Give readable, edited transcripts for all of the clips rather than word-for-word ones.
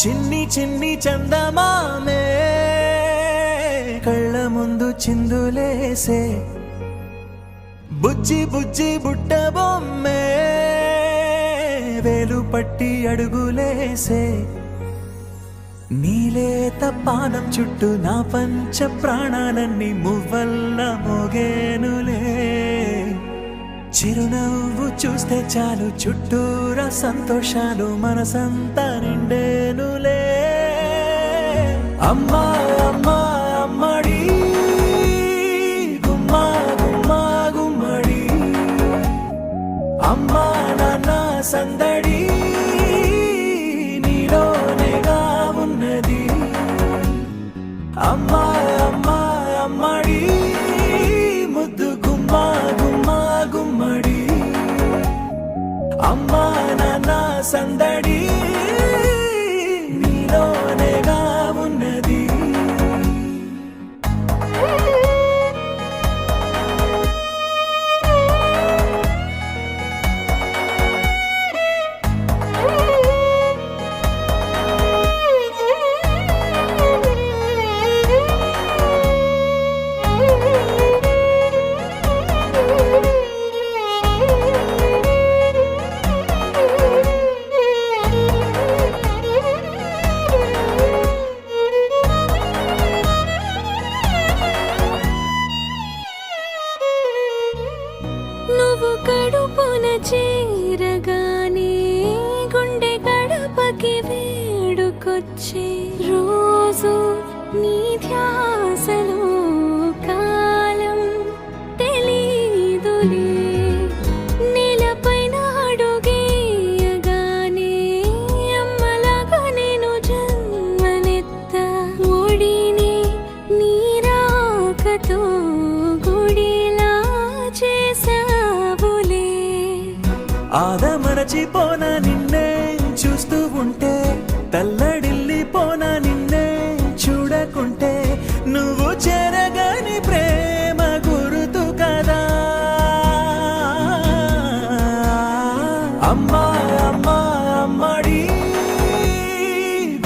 చిన్ని చిన్ని చందమామే కళ్ళ ముందు చిందులేసే బుజ్జి బుజ్జి బుట్ట బొమ్మే వేలు పట్టి అడుగులేసే నీలేత పానం చుట్టూ నా పంచ ప్రాణాలన్నీ మువ్వల్ల మోగేనులే చిరునవ్వు చూస్తే చాలు చుట్టూరా సంతోషాలు మనసంతా నిండేనులే అమ్మా అమ్మా అమ్మడి గుమ్మా గుమ్మా గుమ్మడి అమ్మా నాన్న సందడి నీలోనేగా ఉన్నది అమ్మా అమ్మా అమ్మడి ముద్దు గుమ్మా గుమ్మా గుమ్మడి అమ్మా నాన్న సందడి నీలోనేగా ఉన్నది నువ్వు కడుపున చేరగానే గుండె గడపకి వేడుకొచ్చే రోజు నీ ధ్యాసలో కాలం తెలీదులే నేలపైన అడుగేయగానే అమ్మలాగా నేను జన్మనెత్త ఒడిని నీ రాకతో గుడిలా చేసావులే ఆదమరచిపోనా నిన్నే చూస్తూ ఉంటే తల్లడిల్లిపోనా నిన్నే చూడకుంటే నువ్వు చెరగని ప్రేమ గురుతు కదా అమ్మా అమ్మా అమ్మడి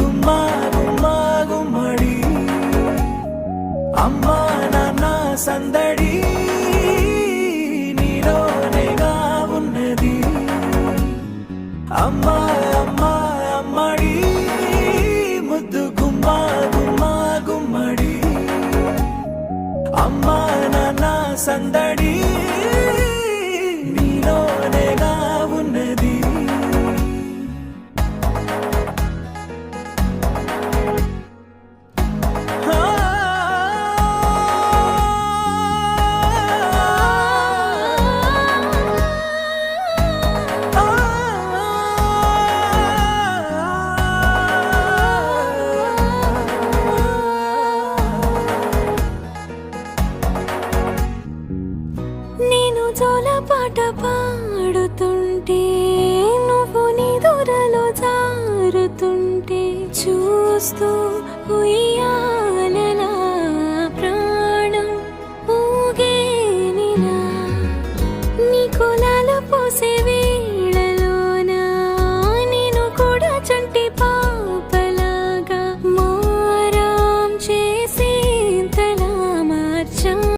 గుమ్మా గుమ్మా గుమ్మడి అమ్మా నాన్న సందడి నీలోనేగా ఉన్నది అమ్మా అమ్మా అమ్మడి ముద్దు గుమ్మా గుమ్మా గుమ్మడి అమ్మా నాన్న సందడి నీలోనేగా ఉన్నది నేను జోలపాట పాడుతుంటే నువ్వు నిదురలో జారుతుంటే చూస్తూ ఉయ్యాలే